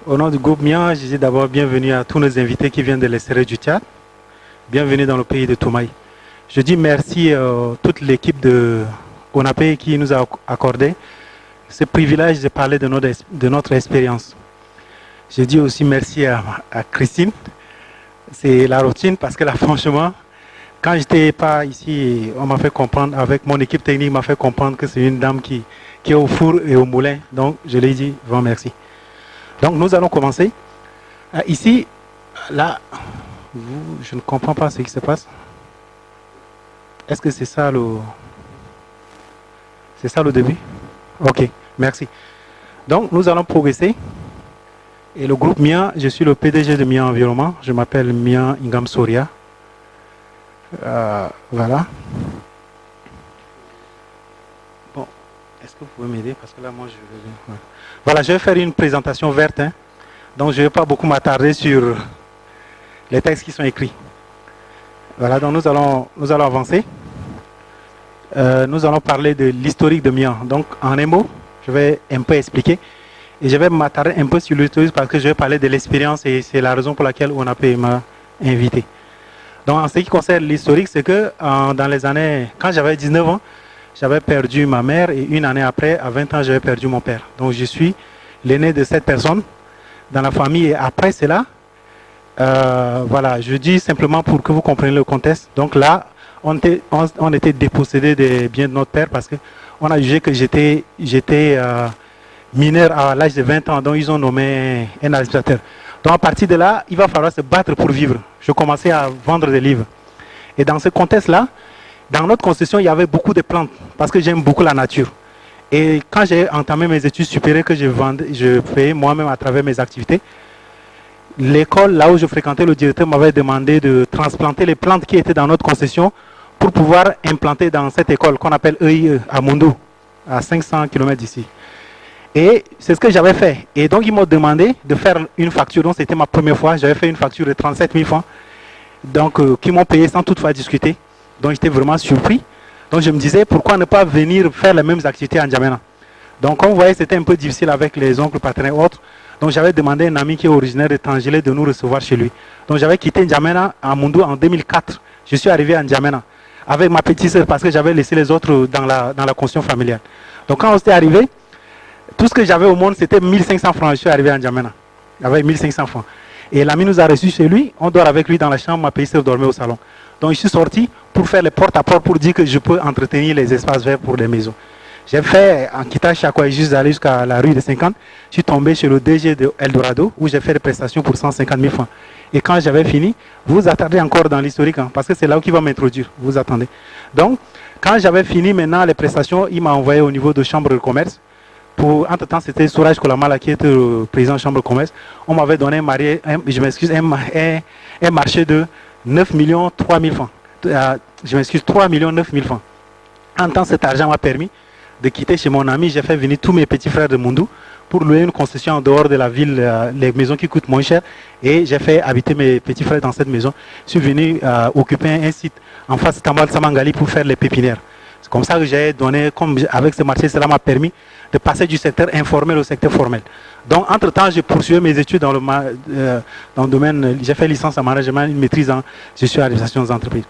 Au nom du groupe MIA, je dis d'abord bienvenue à tous nos invités qui viennent de l'extérieur du Tchad. Bienvenue dans le pays de Toumaï. Je dis merci à toute l'équipe de ONAPE qui nous a accordé ce privilège de parler de notre expérience. Je dis aussi merci à Christine. C'est la routine parce que là, franchement, quand j'étais pas ici, on m'a fait comprendre, avec mon équipe technique, m'a fait comprendre que c'est une dame qui est au four et au moulin. Donc, je lui ai dit vraiment merci. Donc, nous allons commencer. Ici, là, je ne comprends pas ce qui se passe. Est-ce que c'est ça le début? Ok, merci. Donc, nous allons progresser. Et le groupe MIA, je suis le PDG de MIA Environnement. Je m'appelle MIA Ingam Soria. Voilà. Bon, est-ce que vous pouvez m'aider? Parce que là, moi, je... Voilà, je vais faire une présentation verte. Hein. Donc, je ne vais pas beaucoup m'attarder sur les textes qui sont écrits. Voilà, donc nous allons avancer. Nous allons parler de l'historique de MIA. Donc, en un mot, je vais un peu expliquer. Et je vais m'attarder un peu sur l'historique parce que je vais parler de l'expérience et c'est la raison pour laquelle ONAPE m'a invité. Donc, en ce qui concerne l'historique, c'est que dans les années, quand j'avais 19 ans, j'avais perdu ma mère et une année après, à 20 ans, j'avais perdu mon père. Donc, je suis l'aîné de cette personne dans la famille. Et après cela, voilà, je dis simplement pour que vous compreniez le contexte. Donc là, on était dépossédé des biens de notre père parce qu'on a jugé que j'étais mineur à l'âge de 20 ans, donc ils ont nommé un administrateur. Donc à partir de là, il va falloir se battre pour vivre. Je commençais à vendre des livres. Et dans ce contexte-là, dans notre concession, il y avait beaucoup de plantes parce que j'aime beaucoup la nature. Et quand j'ai entamé mes études supérieures que je fais moi-même à travers mes activités, l'école là où je fréquentais, le directeur m'avait demandé de transplanter les plantes qui étaient dans notre concession pour pouvoir implanter dans cette école qu'on appelle EIE à Moundou, à 500 km d'ici. Et c'est ce que j'avais fait. Et donc, ils m'ont demandé de faire une facture. Donc, c'était ma première fois. J'avais fait une facture de 37 000 francs. Donc, qui m'ont payé sans toutefois discuter. Donc, j'étais vraiment surpris. Donc, je me disais, pourquoi ne pas venir faire les mêmes activités en N'Djamena? Donc, comme vous voyez, c'était un peu difficile avec les oncles, partenaires et autres. Donc, j'avais demandé à un ami qui est originaire de Tangélé de nous recevoir chez lui. Donc, j'avais quitté N'Djamena à Moundou en 2004. Je suis arrivé à N'Djamena avec ma petite sœur parce que j'avais laissé les autres dans la construction familiale. Donc, quand on s'était arrivé, tout ce que j'avais au monde, c'était 1500 francs. Je suis arrivé à N'Djamena avec 1500 francs. Et l'ami nous a reçus chez lui. On dort avec lui dans la chambre. Ma petite sœur dormait au salon. Donc, je suis sorti pour faire les porte-à-porte pour dire que je peux entretenir les espaces verts pour les maisons. J'ai fait, en quittant Chakwa, juste aller jusqu'à la rue de 50, je suis tombé chez le DG de Eldorado où j'ai fait des prestations pour 150 000 francs. Et quand j'avais fini, vous attendez encore dans l'historique, hein, parce que c'est là où il va m'introduire. Vous attendez. Donc, quand j'avais fini maintenant les prestations, il m'a envoyé au niveau de chambre de commerce. Entre-temps, c'était Souraj Kolamala qui était le président de la chambre de commerce. On m'avait donné un marché de 9 millions 3 000 francs. 3 millions 9 000 francs. En temps, cet argent m'a permis de quitter chez mon ami. J'ai fait venir tous mes petits frères de Moundou pour louer une concession en dehors de la ville, les maisons qui coûtent moins cher. Et j'ai fait habiter mes petits frères dans cette maison. Je suis venu occuper un site en face de Tambal Samangali pour faire les pépinières. C'est comme ça que j'ai donné, avec ce marché, cela m'a permis de passer du secteur informel au secteur formel. Donc, entre-temps, j'ai poursuivi mes études dans le domaine, j'ai fait licence en management, une maîtrise en gestion et administration des entreprises.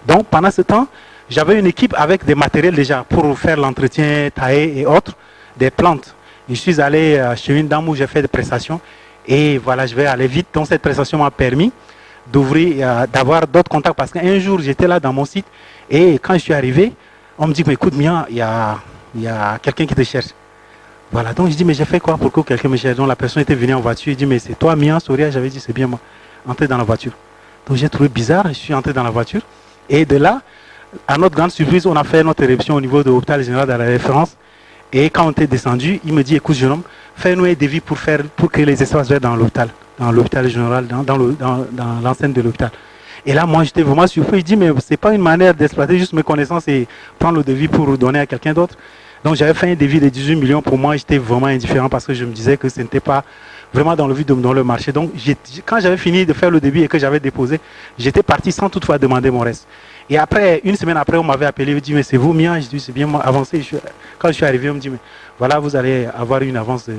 Donc, pendant ce temps, j'avais une équipe avec des matériels déjà pour faire l'entretien taillé et autres, des plantes. Je suis allé chez une dame où j'ai fait des prestations et voilà, je vais aller vite. Donc, cette prestation m'a permis d'ouvrir, d'avoir d'autres contacts parce qu'un jour, j'étais là dans mon site et quand je suis arrivé, on me dit, mais écoute, Mia, il y a quelqu'un qui te cherche. Voilà, donc je dis, mais j'ai fait quoi pour que quelqu'un me cherche? Donc la personne était venue en voiture, il dit, mais c'est toi, Mia Soria? J'avais dit, c'est bien moi. Entré dans la voiture. Donc j'ai trouvé bizarre, je suis entré dans la voiture. Et de là, à notre grande surprise, on a fait notre éruption au niveau de l'hôpital général de la référence. Et quand on était descendu, il me dit, écoute, jeune homme, fais-nous un devis pour créer les espaces verts dans l'hôpital général, dans l'enceinte de l'hôpital. Et là, moi, j'étais vraiment surpris. Je dis, mais c'est pas une manière d'exploiter juste mes connaissances et prendre le devis pour donner à quelqu'un d'autre. Donc, j'avais fait un devis de 18 millions. Pour moi, j'étais vraiment indifférent parce que je me disais que ce n'était pas vraiment dans le but de me donner le marché. Donc, quand j'avais fini de faire le devis et que j'avais déposé, j'étais parti sans toutefois demander mon reste. Et après, une semaine après, on m'avait appelé, on me dit, mais c'est vous, Mia? Je dis, c'est bien moi, avancé. Quand je suis arrivé, on me dit, mais voilà, vous allez avoir une avance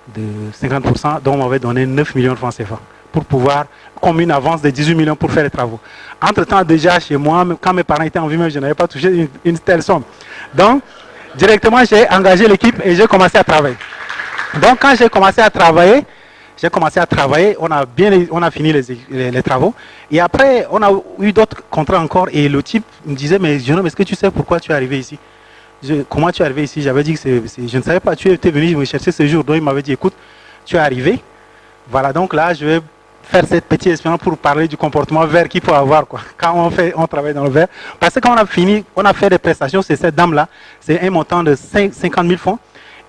de 50%, dont on m'avait donné 9 millions de francs CFA pour pouvoir, comme une avance de 18 millions pour faire les travaux. Entre-temps, déjà chez moi, quand mes parents étaient en vie, même, je n'avais pas touché une telle somme. Donc, directement, j'ai engagé l'équipe et j'ai commencé à travailler. Donc, quand j'ai commencé à travailler, on a fini les travaux. Et après, on a eu d'autres contrats encore. Et le type me disait, mais jeune homme, est-ce que tu sais pourquoi tu es arrivé ici? Comment tu es arrivé ici? J'avais dit que je ne savais pas, tu étais venu me chercher ce jour. Donc, il m'avait dit, écoute, tu es arrivé. Voilà, donc là, je vais faire cette petite expérience pour parler du comportement vert qu'il faut avoir quoi, quand on travaille dans le vert. Parce que quand on a fait des prestations, c'est cette dame-là, c'est un montant de 50 000 francs.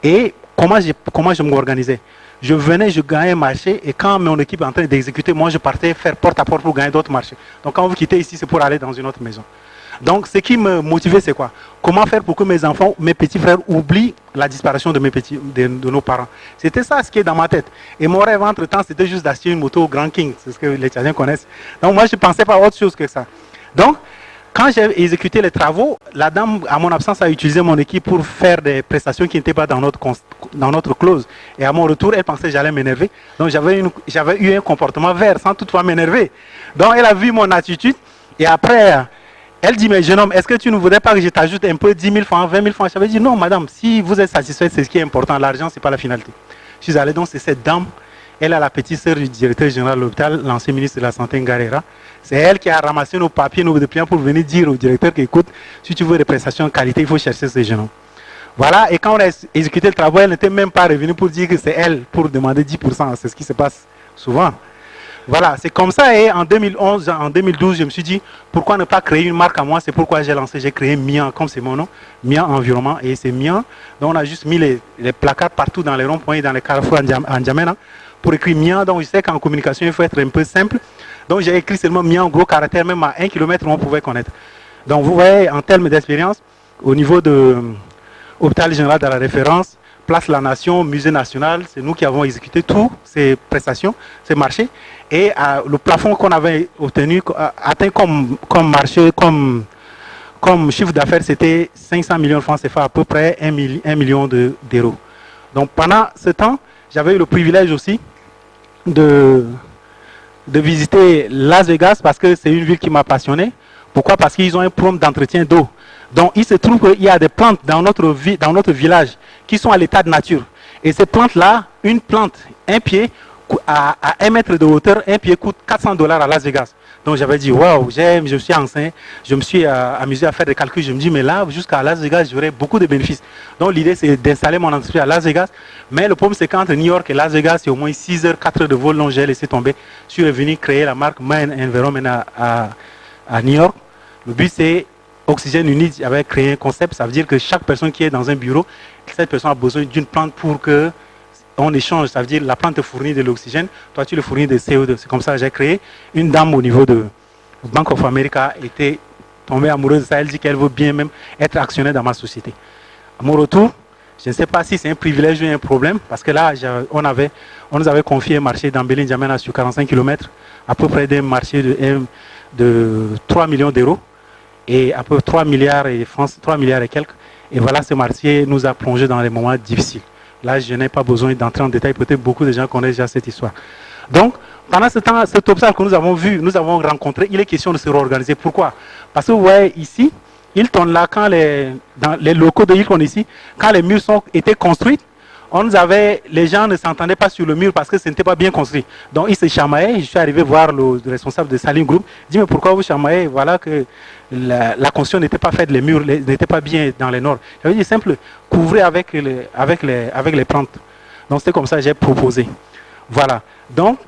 Et comment je m'organisais? Je venais, je gagnais un marché, et quand mon équipe est en train d'exécuter, moi je partais faire porte-à-porte pour gagner d'autres marchés. Donc quand vous quittez ici, c'est pour aller dans une autre maison. Donc ce qui me motivait, c'est quoi? Comment faire pour que mes enfants, mes petits frères oublient la disparition de nos parents? C'était ça ce qui est dans ma tête. Et mon rêve entre-temps, c'était juste d'acheter une moto au Grand King, c'est ce que les Tchadiens connaissent. Donc moi je ne pensais pas à autre chose que ça. Donc quand j'ai exécuté les travaux, la dame, à mon absence, a utilisé mon équipe pour faire des prestations qui n'étaient pas dans notre clause. Et à mon retour, elle pensait que j'allais m'énerver. Donc j'avais eu un comportement vert sans toutefois m'énerver. Donc elle a vu mon attitude. Et après, elle dit, mais jeune homme, est-ce que tu ne voudrais pas que je t'ajoute un peu 10 000 francs, 20 000 francs? J'avais dit, non madame, si vous êtes satisfait, c'est ce qui est important. L'argent, ce n'est pas la finalité. Je suis allé, donc c'est cette dame. Elle a la petite sœur du directeur général de l'hôpital, l'ancien ministre de la Santé Ngarera. C'est elle qui a ramassé nos papiers, nos dépliants pour venir dire au directeur qu'écoute, si tu veux des prestations de qualité, il faut chercher ces jeunes. Voilà, et quand on a exécuté le travail, elle n'était même pas revenue pour dire que c'est elle, pour demander 10%. C'est ce qui se passe souvent. Voilà, c'est comme ça. Et en 2011, en 2012, je me suis dit, pourquoi ne pas créer une marque à moi? C'est pourquoi j'ai créé Mian, comme c'est mon nom, Mian Environnement. Et c'est Mian. Donc on a juste mis les placards partout dans les ronds-points et dans les carrefours en N'Djamena pour écrire Mian. Donc je sais qu'en communication, il faut être un peu simple. Donc j'ai écrit seulement Mian en gros caractère, même à 1 km, on pouvait connaître. Donc vous voyez, en termes d'expérience, au niveau de l'hôpital général de la référence, Place La Nation, Musée National, c'est nous qui avons exécuté toutes ces prestations, ces marchés. Et le plafond qu'on avait obtenu, atteint comme marché, comme chiffre d'affaires, c'était 500 millions de francs CFA, à peu près 1 million d'euros. Donc pendant ce temps, j'avais eu le privilège aussi de visiter Las Vegas parce que c'est une ville qui m'a passionné. Pourquoi? Parce qu'ils ont un programme d'entretien d'eau. Donc il se trouve qu'il y a des plantes dans notre village qui sont à l'état de nature. Et ces plantes-là, une plante, un pied, à 1 mètre de hauteur, un pied coûte $400 à Las Vegas. Donc j'avais dit, waouh, je me suis enseigné, je me suis amusé à faire des calculs. Je me dis, mais là, jusqu'à Las Vegas, j'aurai beaucoup de bénéfices. Donc l'idée, c'est d'installer mon entreprise à Las Vegas. Mais le problème, c'est qu'entre New York et Las Vegas, c'est au moins 6 heures, 4 heures de vol. Donc j'ai laissé tomber. Je suis revenu créer la marque Mind Environment à New York. Le but, c'est Oxygène Unit. J'avais créé un concept. Ça veut dire que chaque personne qui est dans un bureau, cette personne a besoin d'une plante pour que on échange, ça veut dire la plante te fournit de l'oxygène, toi tu le fournis de CO2. C'est comme ça que j'ai créé. Une dame au niveau de Bank of America était tombée amoureuse de ça. Elle dit qu'elle veut bien même être actionnaire dans ma société. À mon retour, je ne sais pas si c'est un privilège ou un problème, parce que là, on nous avait confié un marché dans N'Djamena sur 45 km, à peu près d'un marché de 3 millions d'euros, et à peu près 3 milliards et quelques. Et voilà, ce marché nous a plongé dans des moments difficiles. Là, je n'ai pas besoin d'entrer en détail, peut-être beaucoup de gens connaissent déjà cette histoire. Donc, pendant ce temps, cet obstacle que nous avons vu, nous avons rencontré, il est question de se réorganiser. Pourquoi? Parce que vous voyez ici, Hilton, là, dans les locaux de Hilton ici, quand les murs étaient construits, les gens ne s'entendaient pas sur le mur parce que ce n'était pas bien construit. Donc ils se chamaillaient. Je suis arrivé voir le responsable de Saline Group. Il dit, mais pourquoi vous chamaillez? Voilà que la construction n'était pas faite, les murs n'étaient pas bien dans les normes. J'avais dit simple, couvrez avec les plantes. Donc c'était comme ça que j'ai proposé. Voilà. Donc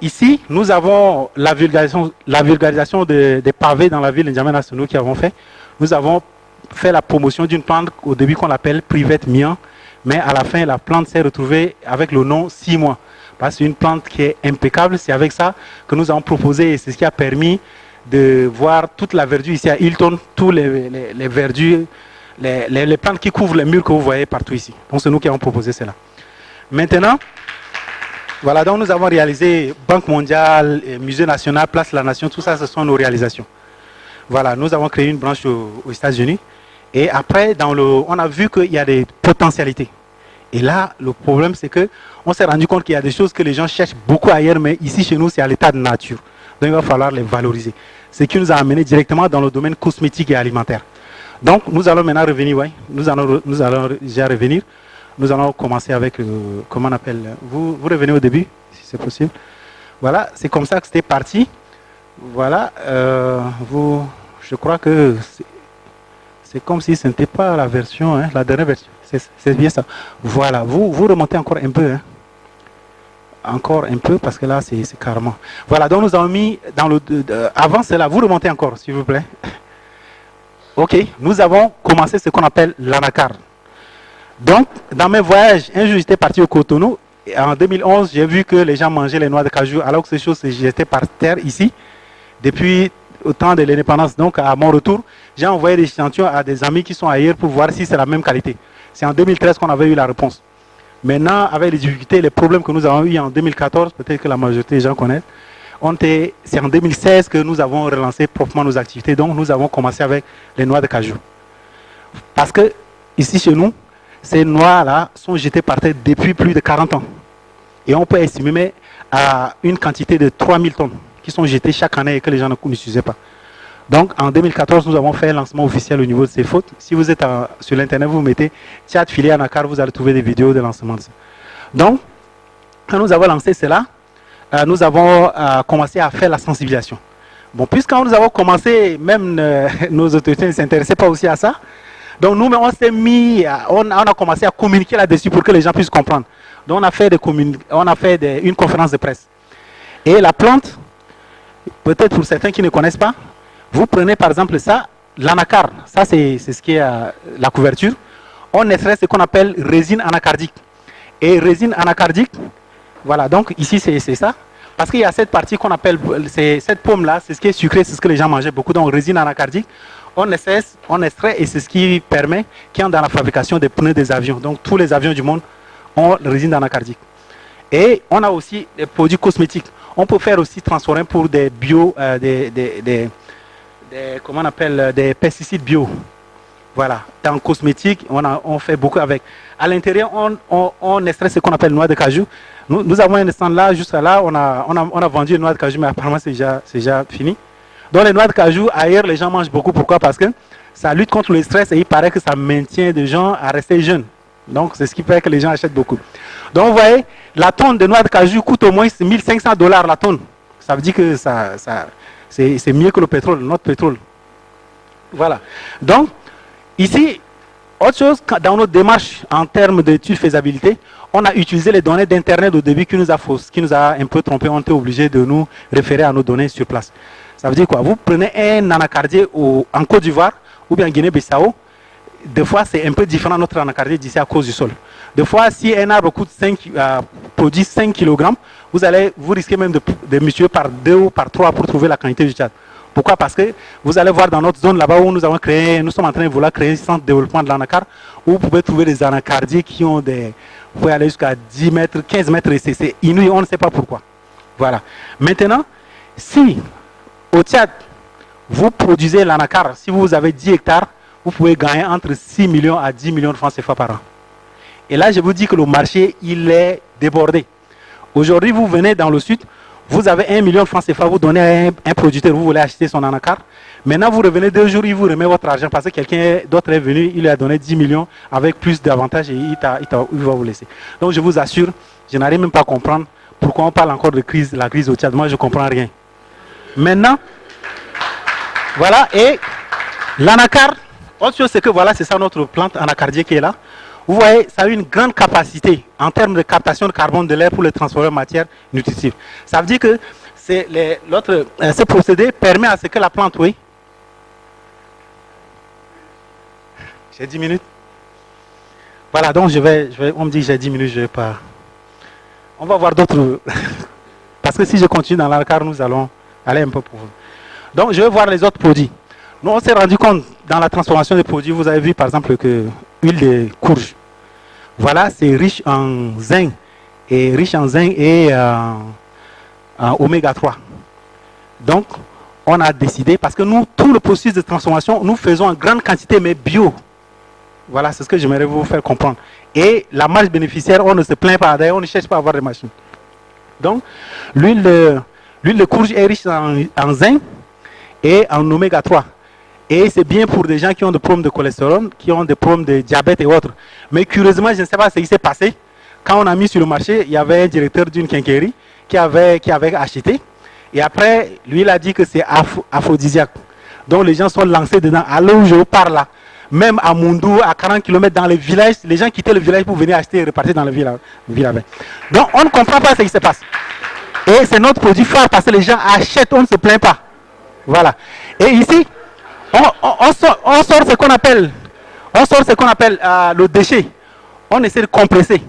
ici, nous avons la vulgarisation des pavés dans la ville de N'Djamena, c'est nous qui avons fait. Nous avons fait la promotion d'une plante au début qu'on appelle Private Mian. Mais à la fin, la plante s'est retrouvée avec le nom 6 mois. Parce que c'est une plante qui est impeccable. C'est avec ça que nous avons proposé et c'est ce qui a permis de voir toute la verdure ici à Hilton, tous les verdures, les plantes qui couvrent les murs que vous voyez partout ici. Donc c'est nous qui avons proposé cela. Maintenant, voilà, donc nous avons réalisé Banque mondiale, Musée national, Place La Nation, tout ça, ce sont nos réalisations. Voilà, nous avons créé une branche aux États-Unis. Et après, on a vu qu'il y a des potentialités. Et là, le problème, c'est qu'on s'est rendu compte qu'il y a des choses que les gens cherchent beaucoup ailleurs, mais ici, chez nous, c'est à l'état de nature. Donc, il va falloir les valoriser. Ce qui nous a amené directement dans le domaine cosmétique et alimentaire. Donc, nous allons maintenant revenir, ouais, nous allons déjà revenir. Nous allons commencer avec, comment on appelle, vous revenez au début, si c'est possible. Voilà, c'est comme ça que c'était parti. Voilà, je crois que c'est comme si ce n'était pas la version, hein, la dernière version. C'est bien ça. Voilà, vous remontez encore un peu. Hein. Encore un peu, parce que là, c'est carrément. Voilà, donc nous avons mis dans le... avant cela, vous remontez encore, s'il vous plaît. Ok, nous avons commencé ce qu'on appelle l'anacarde. Donc, dans mes voyages, un jour, j'étais parti au Cotonou. Et en 2011, j'ai vu que les gens mangeaient les noix de cajou, alors que ces choses, j'étais par terre ici, depuis au temps de l'indépendance. Donc, à mon retour, j'ai envoyé des échantillons à des amis qui sont ailleurs pour voir si c'est la même qualité. C'est en 2013 qu'on avait eu la réponse. Maintenant, avec les difficultés, les problèmes que nous avons eu en 2014, peut-être que la majorité des gens connaissent, c'est en 2016 que nous avons relancé proprement nos activités. Donc, nous avons commencé avec les noix de cajou. Parce que, ici, chez nous, ces noix-là sont jetées par terre depuis plus de 40 ans. Et on peut estimer à une quantité de 3000 tonnes qui sont jetées chaque année et que les gens n'utilisaient pas. Donc, en 2014, nous avons fait un lancement officiel au niveau de ces fautes. Si vous êtes sur l'Internet, vous mettez Tchad filière Anacar, vous allez trouver des vidéos de lancement de ça. Donc, quand nous avons lancé cela, nous avons commencé à faire la sensibilisation. Bon, puisqu'quand nous avons commencé, même nos autorités ne s'intéressaient pas aussi à ça. Donc, nous, on s'est mis, on a commencé à communiquer là-dessus pour que les gens puissent comprendre. Donc, on a fait une conférence de presse. Et la plante, peut-être pour certains qui ne connaissent pas, vous prenez par exemple ça, l'anacarde, ça c'est ce qui est la couverture. On extrait ce qu'on appelle résine anacardique. Et résine anacardique, voilà, donc ici c'est ça. Parce qu'il y a cette partie qu'on appelle, cette pomme-là, c'est ce qui est sucré, c'est ce que les gens mangeaient beaucoup. Donc résine anacardique, on extrait et c'est ce qui permet, qui est dans la fabrication des pneus des avions. Donc tous les avions du monde ont résine anacardique. Et on a aussi des produits cosmétiques. On peut faire aussi transformer pour des comment on appelle, des pesticides bio. Voilà, dans le cosmétique, on fait beaucoup avec. À l'intérieur, on extrait ce qu'on appelle noix de cajou. Nous avons un stand là, juste là, on a vendu une noix de cajou, mais apparemment c'est déjà fini. Donc les noix de cajou, ailleurs, les gens mangent beaucoup. Pourquoi? Parce que ça lutte contre le stress et il paraît que ça maintient des gens à rester jeunes. Donc c'est ce qui fait que les gens achètent beaucoup. Donc vous voyez, la tonne de noix de cajou coûte au moins $1500 la tonne. Ça veut dire que c'est mieux que le pétrole, notre pétrole. Voilà. Donc, ici, autre chose, dans notre démarche en termes d'études de faisabilité, on a utilisé les données d'Internet au début qui nous a un peu trompé. On était obligé de nous référer à nos données sur place. Ça veut dire quoi? Vous prenez un anacardier en Côte d'Ivoire ou bien en Guinée-Bissau. Des fois, c'est un peu différent notre anacardier d'ici à cause du sol. Des fois, si un arbre produit 5 kg, vous risquez même de multiplier par 2 ou par 3 pour trouver la quantité du Tchad. Pourquoi? Parce que vous allez voir dans notre zone là-bas où nous sommes en train de vouloir créer un centre de développement de l'anacarde, où vous pouvez trouver des anacardiers qui ont vous pouvez aller jusqu'à 10 mètres, 15 mètres, et c'est inouï, on ne sait pas pourquoi. Voilà. Maintenant, si au Tchad, vous produisez l'anacarde, si vous avez 10 hectares, vous pouvez gagner entre 6 millions à 10 millions de francs CFA par an. Et là, je vous dis que le marché, il est débordé. Aujourd'hui, vous venez dans le sud, vous avez 1 million de francs CFA, vous donnez à un producteur, vous voulez acheter son anacarde. Maintenant, vous revenez 2 jours, il vous remet votre argent parce que quelqu'un d'autre est venu, il lui a donné 10 millions avec plus d'avantages et il va vous laisser. Donc, je vous assure, je n'arrive même pas à comprendre pourquoi on parle encore de la crise au Tchad. Moi, je ne comprends rien. Maintenant, voilà, et l'anacarde, autre chose, c'est que voilà, c'est ça notre plante anacardier qui est là. Vous voyez, ça a une grande capacité en termes de captation de carbone de l'air pour le transformer en matière nutritive. Ça veut dire que ce procédé permet à ce que la plante, oui. J'ai 10 minutes. Voilà, donc on me dit que j'ai 10 minutes, je ne vais pas. On va voir d'autres. Parce que si je continue dans l'anacarde, nous allons aller un peu pour vous. Donc, je vais voir les autres produits. Nous, on s'est rendu compte dans la transformation des produits, vous avez vu par exemple que l'huile de courge, voilà, c'est riche en zinc et en oméga 3. Donc, on a décidé, parce que nous, tout le processus de transformation, nous faisons en grande quantité, mais bio. Voilà, c'est ce que j'aimerais vous faire comprendre. Et la marge bénéficiaire, on ne se plaint pas. D'ailleurs, on ne cherche pas à avoir des machines. Donc, l'huile de courge est riche en zinc et en oméga 3. Et c'est bien pour des gens qui ont des problèmes de cholestérol, qui ont des problèmes de diabète et autres. Mais curieusement, je ne sais pas ce qui s'est passé. Quand on a mis sur le marché, il y avait un directeur d'une quincaillerie qui avait acheté. Et après, lui, il a dit que c'est aphrodisiaque. Donc les gens sont lancés dedans. À l'heure où je vous parle là, même à Mundou, à 40 km dans les villages, les gens quittaient le village pour venir acheter et repartir dans le village avec. Donc on ne comprend pas ce qui se passe. Et c'est notre produit phare parce que les gens achètent, on ne se plaint pas. Voilà. Et ici, on sort ce qu'on appelle, le déchet. On essaie de compresser.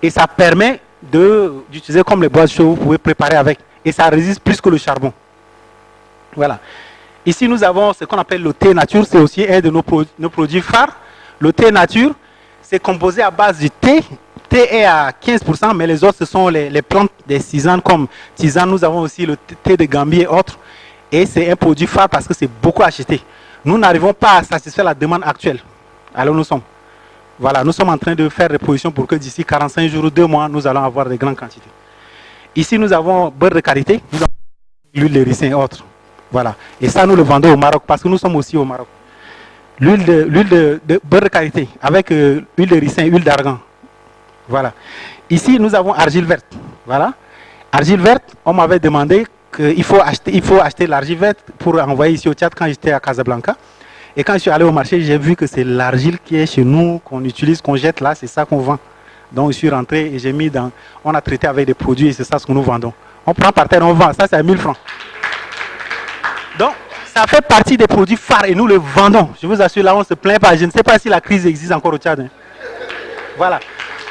Et ça permet d'utiliser comme les bois chauds, vous pouvez préparer avec. Et ça résiste plus que le charbon. Voilà. Ici, nous avons ce qu'on appelle le thé nature. C'est aussi un de nos produits phares. Le thé nature, c'est composé à base du thé. Le thé est à 15%, mais les autres, ce sont les plantes des tisanes comme tisane. Nous avons aussi le thé de Gambie et autres. Et c'est un produit phare parce que c'est beaucoup acheté. Nous n'arrivons pas à satisfaire la demande actuelle. Alors nous sommes. Voilà, nous sommes en train de faire des positions pour que d'ici 45 jours ou 2 mois, nous allons avoir de grandes quantités. Ici, nous avons beurre de karité, nous avons l'huile de ricin et autres. Voilà. Et ça, nous le vendons au Maroc parce que nous sommes aussi au Maroc. L'huile de beurre de karité avec huile de ricin, huile d'argan. Voilà. Ici, nous avons argile verte. Voilà. Argile verte, on m'avait demandé qu'il faut acheter l'argile verte pour envoyer ici au Tchad quand j'étais à Casablanca. Et quand je suis allé au marché, j'ai vu que c'est l'argile qui est chez nous, qu'on utilise, qu'on jette là, c'est ça qu'on vend. Donc je suis rentré et j'ai mis dans... On a traité avec des produits et c'est ça ce que nous vendons. On prend par terre, on vend. Ça, c'est à 1000 francs. Donc, ça fait partie des produits phares et nous le vendons. Je vous assure, là, on ne se plaint pas. Je ne sais pas si la crise existe encore au Tchad. Hein. Voilà.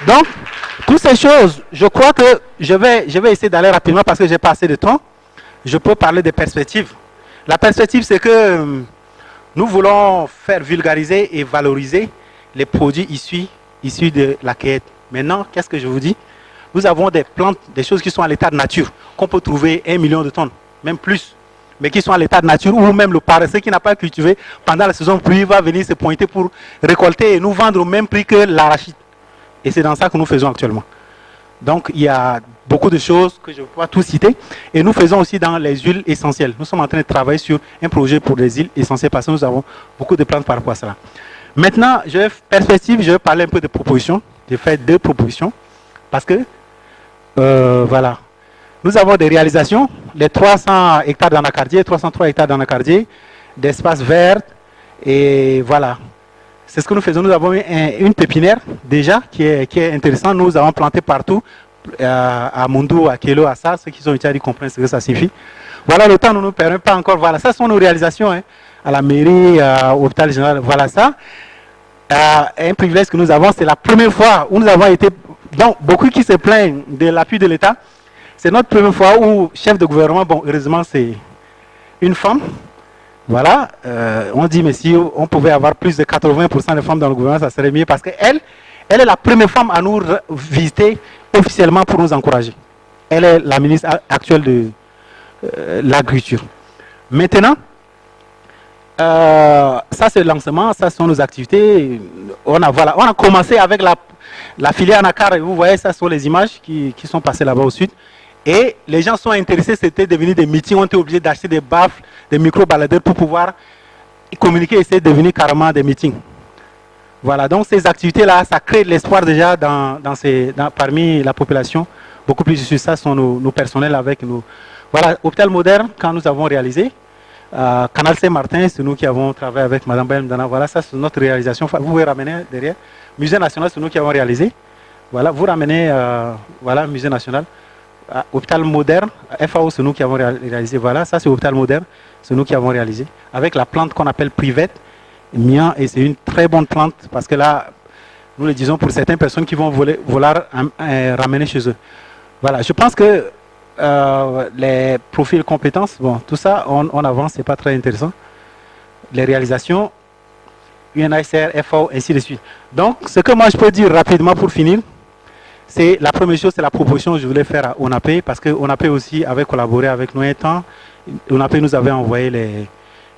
Donc, toutes ces choses, je crois que je vais essayer d'aller rapidement parce que j'ai pas assez de temps. Je peux parler des perspectives. La perspective, c'est que nous voulons faire vulgariser et valoriser les produits issus de la cueillette. Maintenant, qu'est-ce que je vous dis? Nous avons des plantes, des choses qui sont à l'état de nature, qu'on peut trouver 1 million de tonnes, même plus, mais qui sont à l'état de nature, ou même le paresseux qui n'a pas cultivé pendant la saison pluie va venir se pointer pour récolter et nous vendre au même prix que l'arachide. Et c'est dans ça que nous faisons actuellement. Donc, il y a beaucoup de choses que je ne peux pas tout citer. Et nous faisons aussi dans les huiles essentielles. Nous sommes en train de travailler sur un projet pour les huiles essentielles parce que nous avons beaucoup de plantes par rapport à cela. Maintenant, je vais parler un peu de propositions. J'ai fait 2 propositions parce que, voilà, nous avons des réalisations, les 300 hectares d'anacardier, 303 hectares d'anacardier, d'espaces verts, et voilà. C'est ce que nous faisons. Nous avons une pépinière déjà qui est intéressante. Nous avons planté partout, à Mundou, à Kelo, à ça. Ceux qui sont ici comprennent ce que ça signifie. Voilà, le temps ne nous permet pas encore. Voilà, ça sont nos réalisations hein, à la mairie, au hôpital général. Voilà ça. Un privilège que nous avons, c'est la première fois où nous avons été... Donc, beaucoup qui se plaignent de l'appui de l'État. C'est notre première fois où chef de gouvernement, bon, heureusement, c'est une femme. Voilà, on dit, mais si on pouvait avoir plus de 80% de femmes dans le gouvernement, ça serait mieux parce qu'elle est la première femme à nous visiter officiellement pour nous encourager. Elle est la ministre actuelle de l'agriculture. Maintenant, ça c'est le lancement, ça sont nos activités. On a commencé avec la filière Anacar, et vous voyez, ça sont les images qui sont passées là-bas au sud. Et les gens sont intéressés, c'était devenu des meetings, on était obligé d'acheter des baffles, des micro-baladeurs pour pouvoir communiquer et c'est devenu carrément des meetings. Voilà, donc ces activités-là, ça crée de l'espoir déjà parmi la population. Beaucoup plus sur ça sont nos personnels avec nous. Voilà, Hôpital Moderne, quand nous avons réalisé, Canal Saint-Martin, c'est nous qui avons travaillé avec Mme Belmdana. Voilà, ça c'est notre réalisation. Vous pouvez ramener derrière. Musée National, c'est nous qui avons réalisé. Voilà, vous ramenez, voilà, Musée National. Hôpital Moderne, FAO, c'est nous qui avons réalisé. Voilà, ça c'est Hôpital Moderne, c'est nous qui avons réalisé. Avec la plante qu'on appelle Privette, Mian, et c'est une très bonne plante parce que là, nous le disons pour certaines personnes qui vont vouloir ramener chez eux. Voilà, je pense que les profils compétences, bon, tout ça, on avance, c'est pas très intéressant. Les réalisations, UNHCR, FAO, ainsi de suite. Donc, ce que moi je peux dire rapidement pour finir, c'est la première chose, c'est la proposition que je voulais faire à ONAPE, parce que ONAPE aussi avait collaboré avec nous un temps. ONAPE nous avait envoyé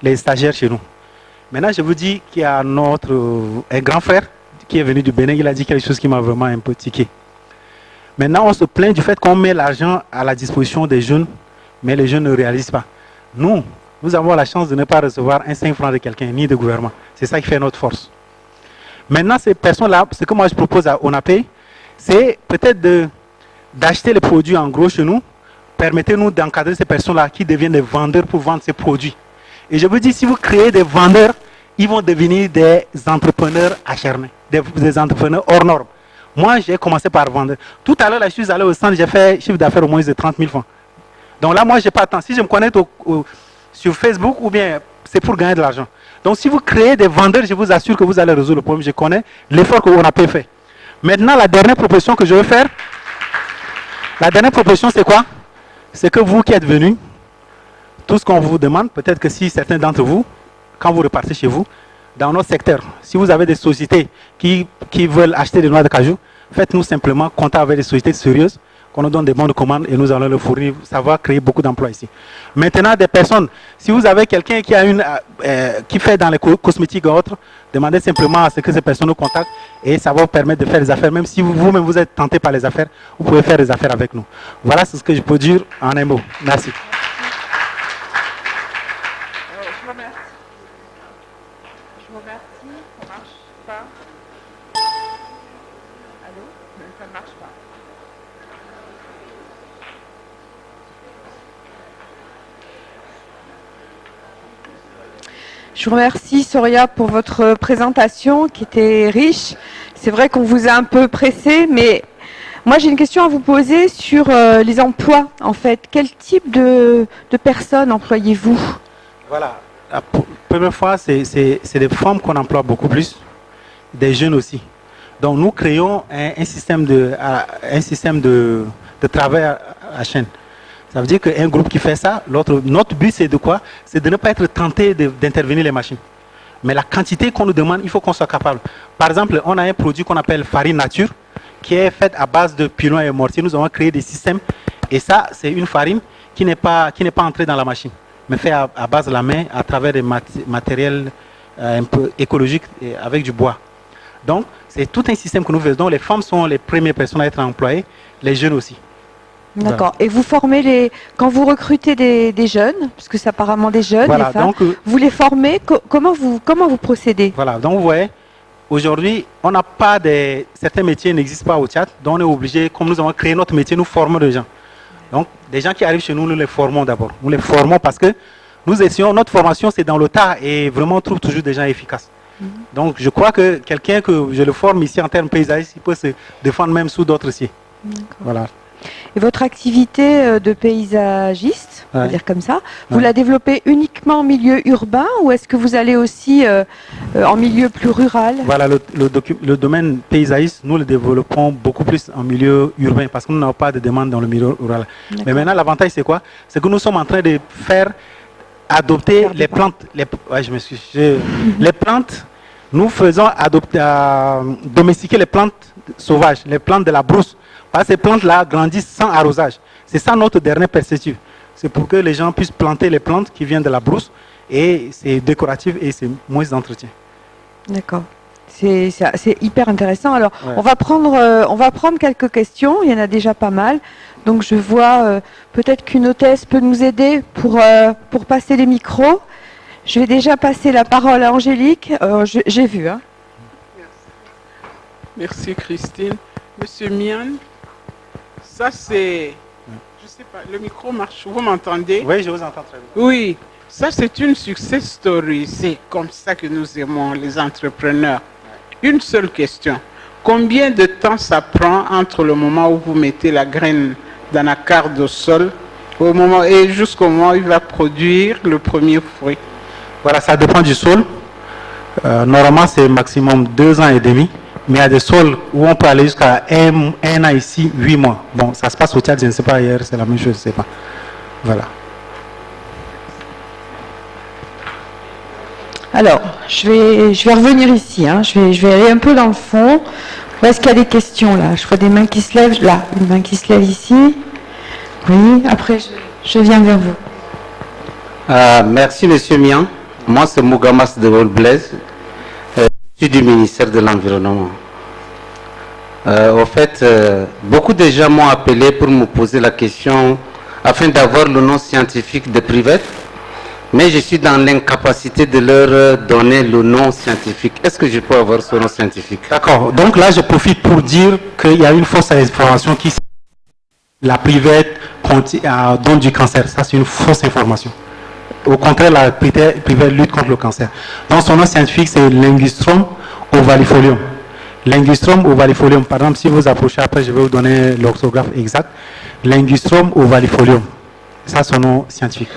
les stagiaires chez nous. Maintenant, je vous dis qu'il y a un grand frère qui est venu du Bénin, il a dit quelque chose qui m'a vraiment un peu tiqué. Maintenant, on se plaint du fait qu'on met l'argent à la disposition des jeunes, mais les jeunes ne réalisent pas. Nous avons la chance de ne pas recevoir un 5 francs de quelqu'un, ni de gouvernement. C'est ça qui fait notre force. Maintenant, ces personnes-là, ce que moi je propose à ONAPEI, c'est peut-être d'acheter les produits en gros chez nous. Permettez-nous d'encadrer ces personnes-là qui deviennent des vendeurs pour vendre ces produits. Et je vous dis, si vous créez des vendeurs, ils vont devenir des entrepreneurs acharnés, des entrepreneurs hors normes. Moi, j'ai commencé par vendre. Tout à l'heure, je suis allé au centre, j'ai fait chiffre d'affaires au moins de 30 000 francs. Donc là, moi, je n'ai pas de temps. Si je me connecte sur Facebook, ou bien c'est pour gagner de l'argent. Donc si vous créez des vendeurs, je vous assure que vous allez résoudre le problème. Je connais l'effort qu'on a pu faire. Maintenant, la dernière proposition que je veux faire, la dernière proposition, c'est quoi? C'est que vous qui êtes venus, tout ce qu'on vous demande, peut-être que si certains d'entre vous, quand vous repartez chez vous, dans notre secteur, si vous avez des sociétés qui veulent acheter des noix de cajou, faites-nous simplement contact avec des sociétés sérieuses, qu'on nous donne des bons de commande et nous allons le fournir. Ça va créer beaucoup d'emplois ici. Maintenant, des personnes, si vous avez quelqu'un qui fait dans les cosmétiques ou autres, demandez simplement à ce que ces personnes nous contactent et ça va vous permettre de faire des affaires. Même si vous-même vous êtes tenté par les affaires, vous pouvez faire des affaires avec nous. Voilà ce que je peux dire en un mot. Merci. Je vous remercie. Ça marche pas. Allô? Ça ne marche pas. Je vous remercie, Soria, pour votre présentation qui était riche. C'est vrai qu'on vous a un peu pressé, mais moi j'ai une question à vous poser sur les emplois, en fait. Quel type de personnes employez-vous? Voilà. La première fois, c'est des femmes qu'on emploie beaucoup plus, des jeunes aussi. Donc nous créons un système de travail à chaîne. Ça veut dire qu'un groupe qui fait ça, notre but c'est de quoi? C'est de ne pas être tenté d'intervenir les machines. Mais la quantité qu'on nous demande, il faut qu'on soit capable. Par exemple, on a un produit qu'on appelle farine nature, qui est faite à base de pilon et mortier. Nous avons créé des systèmes. Et ça, c'est une farine qui n'est pas entrée dans la machine, mais fait à base de la main, à travers des matériels un peu écologiques, et avec du bois. Donc, c'est tout un système que nous faisons. Les femmes sont les premières personnes à être employées, les jeunes aussi. D'accord. Voilà. Et vous formez quand vous recrutez des jeunes, parce que c'est apparemment des jeunes, voilà, les femmes, donc, vous les formez, comment vous procédez? Voilà, donc vous voyez, aujourd'hui, on n'a pas certains métiers n'existent pas au Tchad, donc on est obligé, comme nous avons créé notre métier, nous formons des gens. Donc, des gens qui arrivent chez nous, nous les formons d'abord. Nous les formons parce que nous essayons, notre formation c'est dans le tas et vraiment on trouve toujours des gens efficaces. Donc, je crois que quelqu'un que je le forme ici en termes paysagistes, il peut se défendre même sous d'autres cieux. Voilà. Et votre activité de paysagiste, on va dire comme ça, vous la développez uniquement en milieu urbain ou est-ce que vous allez aussi en milieu plus rural? Voilà, le domaine paysagiste, nous le développons beaucoup plus en milieu urbain parce que nous n'avons pas de demande dans le milieu rural. Mais maintenant, l'avantage c'est quoi? C'est que nous sommes en train de faire adopter les plantes. Les plantes, nous faisons domestiquer les plantes sauvages, les plantes de la brousse. Parce que ces plantes-là grandissent sans arrosage. C'est ça notre dernière perspective. C'est pour que les gens puissent planter les plantes qui viennent de la brousse et c'est décoratif et c'est moins d'entretien. D'accord. C'est hyper intéressant. Alors, on va prendre quelques questions. Il y en a déjà pas mal. Donc, je vois peut-être qu'une hôtesse peut nous aider pour passer les micros. Je vais déjà passer la parole à Angélique. J'ai vu. Hein. Merci Christine. Monsieur Mian, ça c'est... Je sais pas, le micro marche, vous m'entendez? Oui, je vous entends très bien. Oui, ça c'est une success story. C'est comme ça que nous aimons les entrepreneurs. Une seule question. Combien de temps ça prend entre le moment où vous mettez la graine dans la carte au sol et jusqu'au moment où il va produire le premier fruit? Voilà, ça dépend du sol. Normalement, c'est maximum 2 ans et demi. Mais il y a des sols où on peut aller jusqu'à un an ici, 8 mois. Bon, ça se passe au Tchad, je ne sais pas ailleurs, c'est la même chose, je ne sais pas. Voilà. Alors, je vais revenir ici. Hein. Je vais aller un peu dans le fond. Où est-ce qu'il y a des questions là? Je vois des mains qui se lèvent. Là, une main qui se lève ici. Oui, après je viens vers vous. Merci Monsieur Mian. Moi, c'est Mougamas de Blaise. Je suis du ministère de l'Environnement. Au fait, beaucoup de gens m'ont appelé pour me poser la question afin d'avoir le nom scientifique de Privette, mais je suis dans l'incapacité de leur donner le nom scientifique. Est-ce que je peux avoir ce nom scientifique? D'accord. Donc là, je profite pour dire qu'il y a une fausse information qui la Privette donne du cancer. Ça, c'est une fausse information. Au contraire, la Privette lutte contre le cancer. Donc son nom scientifique, c'est Lingustrum ovalifolium. Lingustrum ovalifolium. Par exemple, si vous approchez après, je vais vous donner l'orthographe exact. Lingustrum ovalifolium. Ça, son nom scientifique.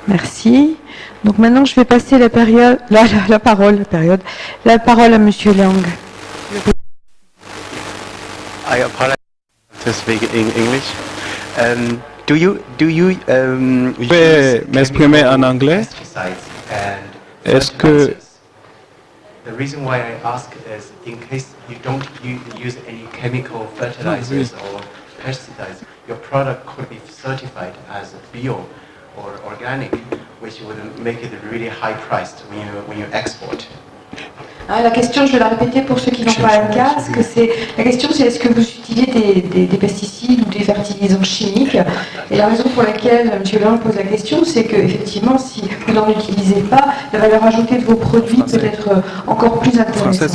Merci. Donc maintenant, je vais passer la parole à Monsieur Lang. I apologize to speak in English. Do you pouvez m'exprimer en anglais? Est-ce que the reason why I ask is in case you don't use any chemical fertilizers or pesticides, your product could be certified as bio or organic, which would make it really high priced when you export. La question, je vais la répéter pour ceux qui n'ont pas un casque, la question c'est est-ce que vous utilisez des pesticides ou des fertilisants chimiques? Et la raison pour laquelle M. Lang pose la question, c'est qu'effectivement, si vous n'en utilisez pas, la valeur ajoutée de vos produits peut être encore plus intéressante.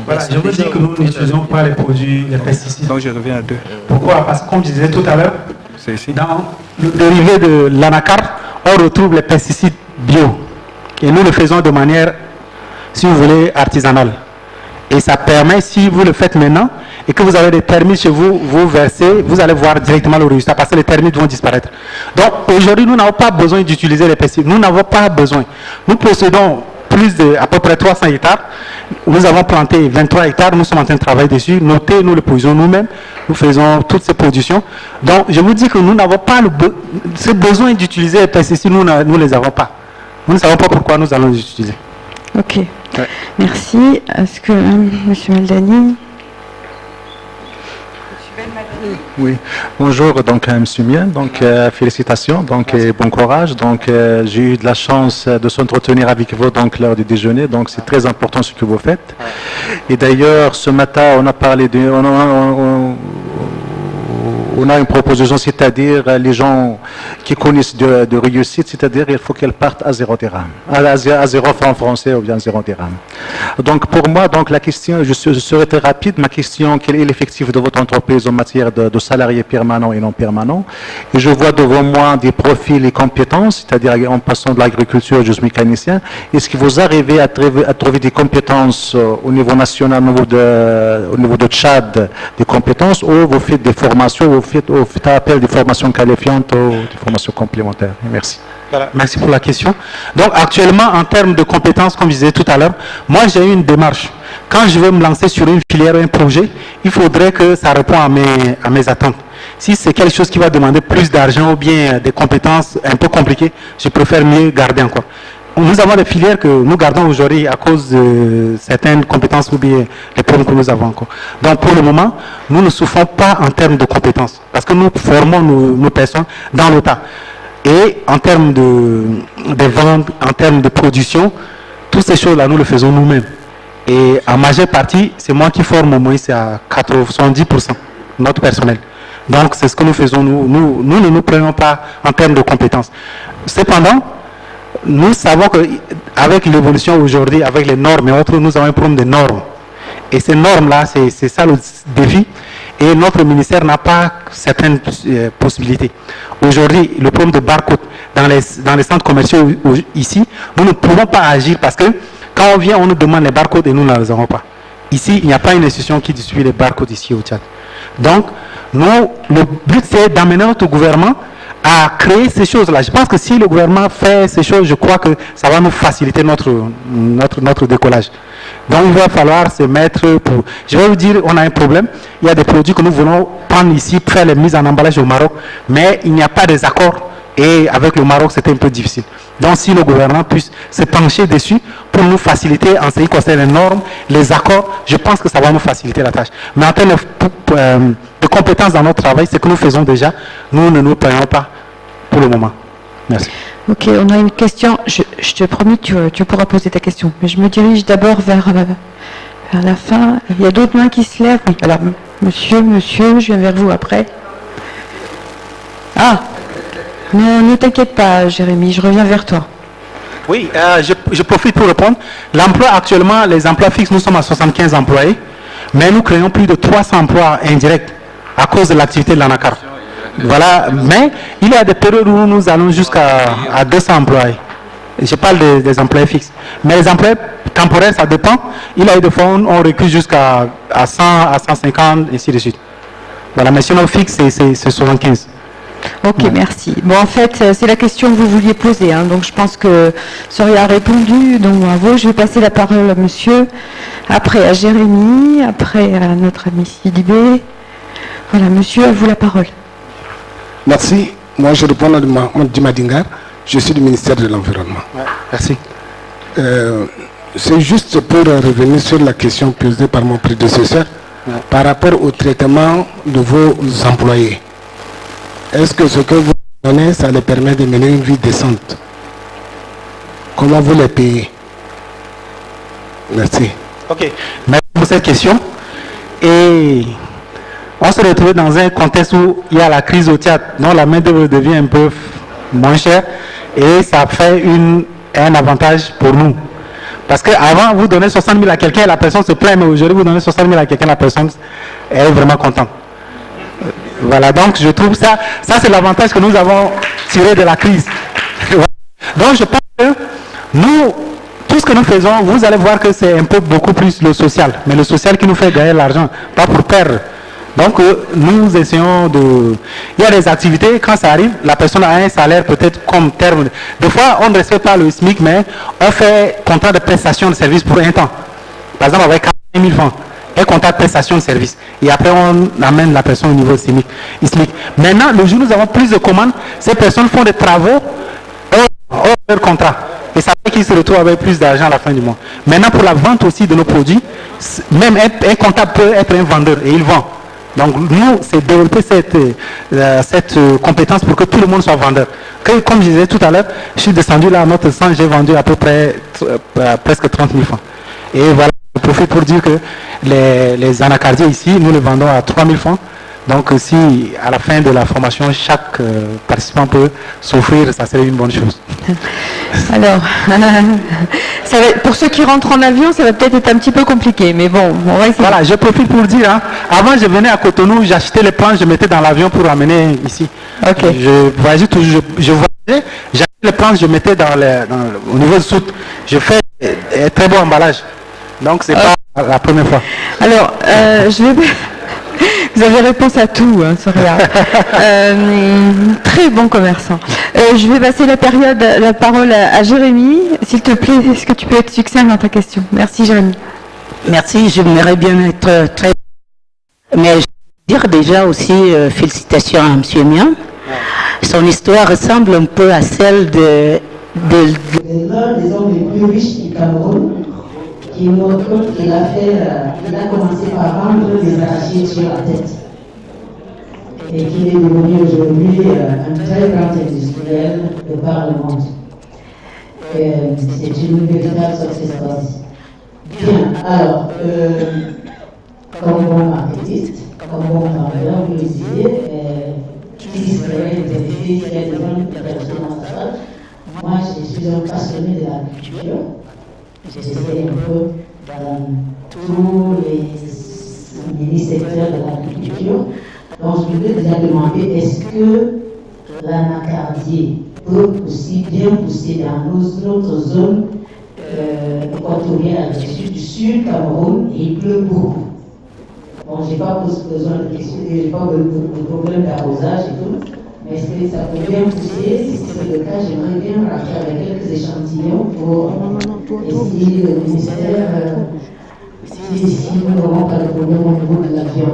Voilà, je vous dis que nous n'utilisons pas les produits, les pesticides. Donc je reviens à 2. Pourquoi? Parce que comme je disais tout à l'heure, C'est ici. dans le dérivé de l'anacarde, on retrouve les pesticides bio. Et nous le faisons de manière, si vous voulez, artisanale. Et ça permet, si vous le faites maintenant, et que vous avez des termites chez vous, vous versez, vous allez voir directement le résultat, parce que les termites vont disparaître. Donc aujourd'hui, nous n'avons pas besoin d'utiliser les pesticides. Nous n'avons pas besoin. Nous possédons plus de à peu près 300 hectares. Nous avons planté 23 hectares. Nous sommes en train de travailler dessus. Notez, nous le produisons nous-mêmes. Nous faisons toutes ces productions. Donc je vous dis que nous n'avons pas ce besoin d'utiliser les pesticides. Nous ne les avons pas. Nous ne savons pas pourquoi nous allons les utiliser. Ok. Ouais. Merci. Est-ce que M. Meldani? Oui, bonjour donc M. Mien, donc félicitations, donc et bon courage. Donc j'ai eu de la chance de s'entretenir avec vous donc lors du déjeuner, donc c'est très important ce que vous faites. Et d'ailleurs ce matin on a parlé de, on a une proposition, c'est-à-dire les gens qui connaissent de réussite, c'est-à-dire il faut qu'elles partent à 0 dirham, à 0 francs français ou bien 0 dirham. Donc pour moi, donc la question, je serai très rapide, ma question, quel est l'effectif de votre entreprise en matière de salariés permanents et non permanents? Et je vois devant moi des profils et compétences, c'est-à-dire en passant de l'agriculture jusqu'au mécanicien. Est-ce que vous arrivez à trouver des compétences au niveau national, au niveau de Tchad, des compétences, ou vous faites des formations, vous faites appel des formations qualifiantes ou des formations complémentaires? Merci. Voilà, merci pour la question. Donc actuellement, en termes de compétences, comme je disais tout à l'heure, moi j'ai eu une démarche. Quand je veux me lancer sur une filière ou un projet, il faudrait que ça réponde à mes attentes. Si c'est quelque chose qui va demander plus d'argent ou bien des compétences un peu compliquées, je préfère mieux garder encore. Nous avons des filières que nous gardons aujourd'hui à cause de certaines compétences ou bien les problèmes que nous avons encore. Donc pour le moment, nous ne souffrons pas en termes de compétences parce que nous formons nos personnes dans l'État. Et en termes de vente, en termes de production, toutes ces choses-là, nous le faisons nous-mêmes. Et en majeure partie, c'est moi qui forme au moins, c'est à 90% notre personnel. Donc c'est ce que nous faisons, nous ne nous prenons pas en termes de compétences. Cependant, nous savons qu'avec l'évolution aujourd'hui, avec les normes et autres, nous avons un problème de normes. Et ces normes-là, c'est ça le défi. Et notre ministère n'a pas certaines possibilités. Aujourd'hui, le problème de barcode dans les centres commerciaux ici, nous ne pouvons pas agir parce que quand on vient, on nous demande les barcodes et nous ne les avons pas. Ici, il n'y a pas une institution qui distribue les barcodes ici au Tchad. Donc, nous, le but, c'est d'amener notre gouvernement à créer ces choses-là. Je pense que si le gouvernement fait ces choses, je crois que ça va nous faciliter notre décollage. Donc il va falloir se mettre pour... Je vais vous dire, on a un problème. Il y a des produits que nous voulons prendre ici, faire les mises en emballage au Maroc, mais il n'y a pas des accords. Et avec le Maroc, c'était un peu difficile. Donc si le gouvernement puisse se pencher dessus pour nous faciliter en ce qui concerne les normes, les accords, je pense que ça va nous faciliter la tâche. Mais en termes de compétences dans notre travail, ce que nous faisons déjà, nous ne nous prenons pas pour le moment. Merci. Ok, on a une question. Je te promets, tu pourras poser ta question. Mais je me dirige d'abord vers la fin. Il y a d'autres mains qui se lèvent. Oui, alors, monsieur, je viens vers vous après. Ah, non, ne t'inquiète pas, Jérémy, je reviens vers toi. Oui, je profite pour répondre. L'emploi actuellement, les emplois fixes, nous sommes à 75 employés, mais nous créons plus de 300 emplois indirects à cause de l'activité de l'ANACAR. Voilà, mais il y a des périodes où nous allons jusqu'à 200 employés. Je parle des employés fixes. Mais les employés temporaires, ça dépend. Il y a eu des fois où on recrute jusqu'à 100, à 150, et ainsi de suite. Voilà, mais sinon fixe, c'est 75. Ok, merci. Bon, en fait, c'est la question que vous vouliez poser, hein, donc je pense que Soria a répondu. Donc, bravo. Je vais passer la parole à monsieur, après à Jérémy, après à notre ami Sidibé. Voilà, monsieur, à vous la parole. Merci. Moi, je réponds à Dimadingar. Je suis du ministère de l'Environnement. Ouais, merci. C'est juste pour revenir sur la question posée par mon prédécesseur par rapport au traitement de vos employés. Est-ce que ce que vous donnez, ça les permet de mener une vie décente? Comment vous les payez? Merci. Ok, merci pour cette question. Et on se retrouve dans un contexte où il y a la crise au théâtre, dont la main-d'œuvre devient un peu moins chère et ça fait un avantage pour nous. Parce qu'avant, vous donnez 60 000 à quelqu'un, la personne se plaint, mais aujourd'hui, vous donnez 60 000 à quelqu'un, la personne est vraiment contente. Voilà, donc je trouve ça c'est l'avantage que nous avons tiré de la crise. Donc je pense que nous, tout ce que nous faisons, vous allez voir que c'est un peu beaucoup plus le social, mais le social qui nous fait gagner l'argent, pas pour perdre. Donc nous essayons de... Il y a des activités, quand ça arrive, la personne a un salaire peut-être comme terme. Des fois, on ne respecte pas le SMIC, mais on fait contrat de prestation de service pour un temps. Par exemple, avec 40 000 francs. Un contrat de prestation de service. Et après, on amène la personne au niveau SMIC. Maintenant, le jour où nous avons plus de commandes, ces personnes font des travaux hors leur contrat. Et ça fait qu'ils se retrouvent avec plus d'argent à la fin du mois. Maintenant, pour la vente aussi de nos produits, même un comptable peut être un vendeur et il vend. Donc, nous, c'est développer cette compétence pour que tout le monde soit vendeur. Comme je disais tout à l'heure, je suis descendu là à notre centre, j'ai vendu à peu près presque 30 000 francs. Et voilà. Je profite pour dire que les anacardiers ici, nous les vendons à 3 000 francs. Donc si à la fin de la formation, chaque participant peut s'offrir, ça serait une bonne chose. Alors, pour ceux qui rentrent en avion, ça va peut-être être un petit peu compliqué, mais bon, on va essayer. Voilà, je profite pour dire, hein, avant je venais à Cotonou, j'achetais les plans, je mettais dans l'avion pour ramener ici. Ok. Je voyageais toujours, je voyageais, j'achetais les plans, je mettais au niveau de soute. Je fais un très bon emballage. Donc c'est pas la première fois. Alors, vous avez réponse à tout, hein, Soria. Très bon commerçant. Je vais passer la parole à Jérémy. S'il te plaît, est-ce que tu peux être succinct dans ta question? Merci, Jérémy. Merci, j'aimerais bien être très... Mais je veux dire déjà aussi félicitations à M. Mian. Son histoire ressemble un peu à celle de l'un des hommes les plus riches du Cameroun. Qui montre qu'il a commencé par vendre des arachis sur la tête. Et qu'il est devenu aujourd'hui un très grand industriel de par le monde. C'est une véritable success story. Bien, alors, comme bon marketiste, comme bon vendeur, vous le disiez, qui serait intéressé, qui a des gens qui dans sa salle. Moi, je suis un passionné de l'agriculture. J'essaie un peu dans tous les secteurs de l'agriculture. Donc, je voulais déjà demander, est-ce que l'anacardier peut aussi bien pousser dans notre zone équatoriale du sud Cameroun et il pleut beaucoup. Bon, je n'ai pas besoin de questions, je n'ai pas de problème d'arrosage et tout. Mais est-ce que ça peut bien pousser? Si c'est le cas, j'aimerais bien partir avec quelques échantillons pour essayer le ministère, si nous n'aurons pas de problème au niveau de l'avion.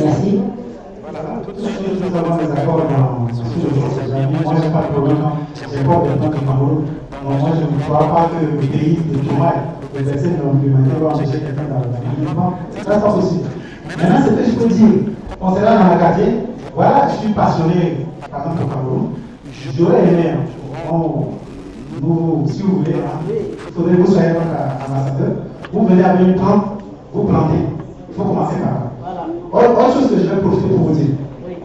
Merci. Voilà, tout de suite, nous avons des accords dans ce sujet. Moi, je n'ai pas de problème. J'ai pas de problème Cameroun. Moi, je ne crois pas que le pays de Toumaï, les essais de l'humanité vont empêcher quelqu'un d'aller. Ça, c'est pas possible. Maintenant, c'est ce que je peux dire. Concernant l'anacardier, voilà, je suis passionné, par exemple, au Cameroun. j'aurais aimé, si vous voulez, il faudrait que vous soyez donc ambassadeur. Vous venez avec une plante, vous plantez. Il faut commencer par là. Autre chose que je vais profiter pour vous dire.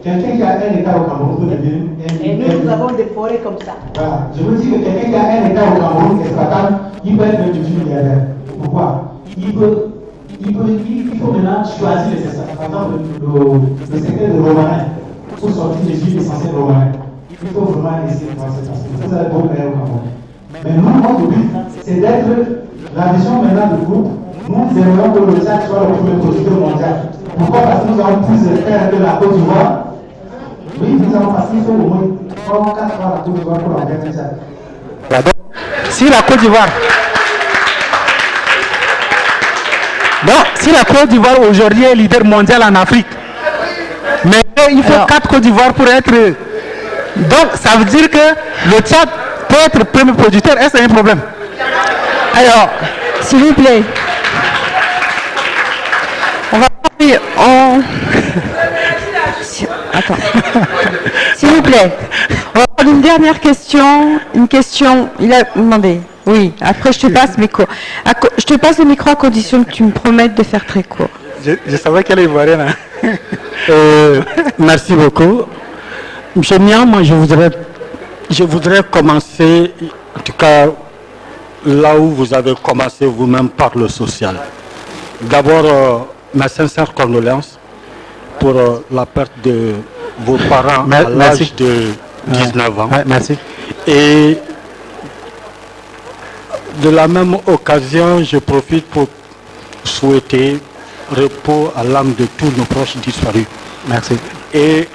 Quelqu'un qui a un hectare au Cameroun peut devenir Et nous avons des forêts comme ça. Voilà. Je vous dis que quelqu'un qui a un hectare au Cameroun exploitable, il peut être multimilliardaire. Pourquoi? Il faut maintenant choisir les secteurs. Par exemple, le secteur de Romanin, pour sortir des huiles essentielles Romanin. Il faut vraiment essayer de voir cette façon. Vous allez beaucoup meilleur au Cameroun. Mais nous, notre but, c'est d'être la vision maintenant du groupe. Nous aimerions que le Tchad soit le premier producteur mondial. Pourquoi? Parce que nous avons plus de terres que la Côte d'Ivoire. Oui, nous avons passé au moins 3 ou 4 fois la Côte d'Ivoire pour la guerre du Tchad. Si la Côte d'Ivoire. Donc, si la Côte d'Ivoire aujourd'hui est leader mondial en Afrique, mais il faut 4 Côtes d'Ivoire pour être. Donc, ça veut dire que le Tchad peut être premier producteur. Est-ce que c'est un problème? Alors, s'il vous plaît, on va parler Attends. S'il vous plaît, on va prendre une dernière question. Une question, il a demandé. Oui, après je te passe je te passe le micro à condition que tu me promettes de faire très court. Je savais qu'elle est ivoirienne. Merci beaucoup. Monsieur Nia, moi je voudrais commencer, en tout cas là où vous avez commencé vous-même par le social. D'abord, ma sincère condoléance pour la perte de vos parents à l'âge de 19 ans. Merci. Et de la même occasion, je profite pour souhaiter repos à l'âme de tous nos proches disparus. Merci. Et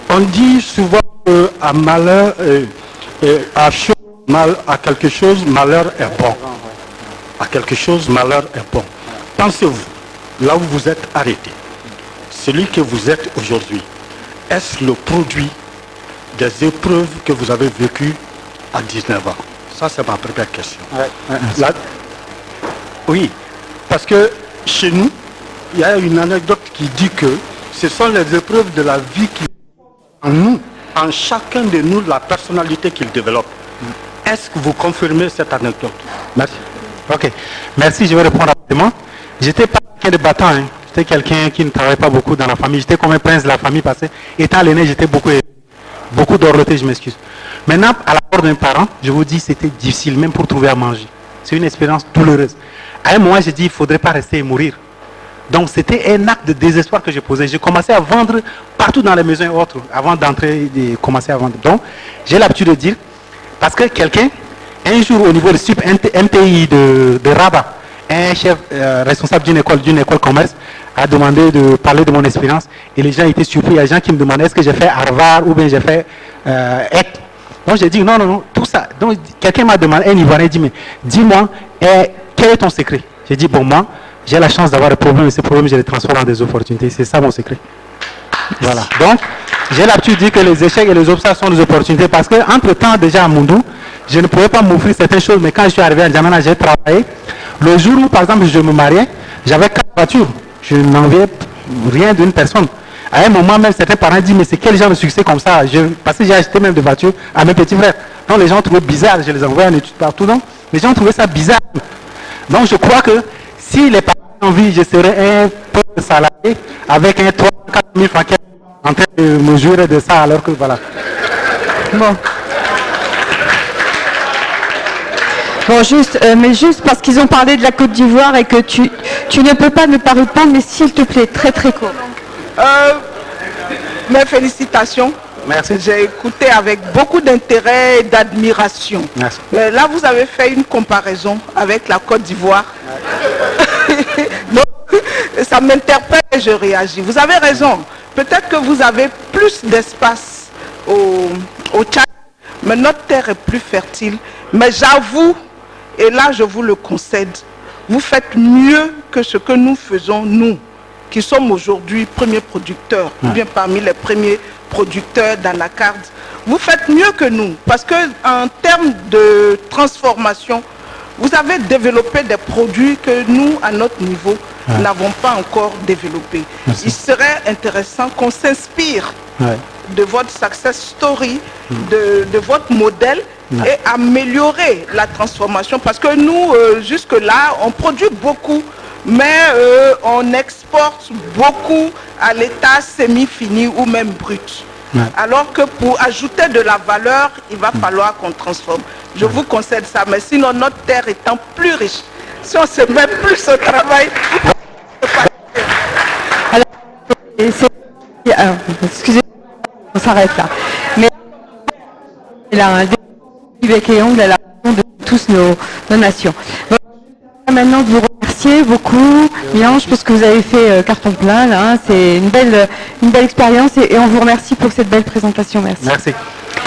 on dit souvent qu'à malheur, à quelque chose, malheur est bon. À quelque chose, malheur est bon. Pensez-vous, là où vous êtes arrêté, celui que vous êtes aujourd'hui, est-ce le produit des épreuves que vous avez vécues à 19 ans? Ça, c'est ma première question. Oui, parce que chez nous, il y a une anecdote qui dit que ce sont les épreuves de la vie qui en nous, en chacun de nous, la personnalité qu'il développe. Est-ce que vous confirmez cette anecdote? Merci. Ok. Merci, je vais répondre rapidement. J'étais pas quelqu'un de battant, hein. J'étais quelqu'un qui ne travaillait pas beaucoup dans la famille. J'étais comme un prince de la famille parce que, étant l'aîné, j'étais beaucoup dorloté, je m'excuse. Maintenant, à la mort d'un parent, je vous dis, c'était difficile, même pour trouver à manger. C'est une expérience douloureuse. À un moment, j'ai dit, il ne faudrait pas rester et mourir. Donc, c'était un acte de désespoir que je posais. J'ai commencé à vendre partout dans les maisons et autres, avant d'entrer et commencer à vendre. Donc, j'ai l'habitude de dire, parce que quelqu'un, un jour au niveau du SUP MTI de Rabat, un chef responsable d'une école commerce a demandé de parler de mon expérience et les gens étaient surpris. Il y a des gens qui me demandaient est-ce que j'ai fait Harvard ou bien j'ai fait EC. Donc j'ai dit non, tout ça. Donc quelqu'un m'a demandé, un Ivoirien dit mais dis-moi, quel est ton secret? J'ai dit bon, moi j'ai la chance d'avoir des problèmes et ces problèmes je les transforme en des opportunités. C'est ça mon secret. Voilà. Donc j'ai l'habitude de dire que les échecs et les obstacles sont des opportunités parce que entre temps déjà à Moundou, je ne pouvais pas m'offrir certaines choses, mais quand je suis arrivé à N'Djamena, j'ai travaillé. Le jour où, par exemple, je me mariais, j'avais 4 voitures. Je n'enviais rien d'une personne. À un moment même, certains parents disent, mais c'est quel genre de succès comme ça? Parce que j'ai acheté même des voitures à mes petits frères. Donc les gens trouvaient bizarre, je les envoyais en études partout. Donc les gens trouvaient ça bizarre. Donc je crois que si les parents ont envie, je serais un pauvre salarié avec un 3 4 000 francs en train de me jurer de ça, alors que voilà. Bon. Bon, mais juste parce qu'ils ont parlé de la Côte d'Ivoire et que tu ne peux pas ne pas répondre, mais s'il te plaît, très très court. Mes félicitations. Merci. J'ai écouté avec beaucoup d'intérêt et d'admiration. Merci. Mais là, vous avez fait une comparaison avec la Côte d'Ivoire. Donc, ça m'interpelle et je réagis. Vous avez raison. Peut-être que vous avez plus d'espace au Tchad, mais notre terre est plus fertile. Mais j'avoue, et là je vous le concède, vous faites mieux que ce que nous faisons, nous, qui sommes aujourd'hui premiers producteurs, ou bien parmi les premiers producteurs d'anacarde. Vous faites mieux que nous, parce qu'en termes de transformation, vous avez développé des produits que nous, à notre niveau, n'avons pas encore développés. Il serait intéressant qu'on s'inspire de votre success story, de votre modèle et améliorer la transformation. Parce que nous, jusque-là, on produit beaucoup, mais on exporte beaucoup à l'état semi-fini ou même brut. Alors que pour ajouter de la valeur, il va falloir qu'on transforme. Je vous concède ça, mais sinon notre terre étant plus riche, si on se met plus au travail... Alors, excusez-moi, on s'arrête là. Mais il a un bec et ongle à la raison de tous nos nations. Donc, maintenant de vous remercier beaucoup, Milan, je pense que vous avez fait carton plein là, c'est une belle expérience et on vous remercie pour cette belle présentation. Merci. Merci.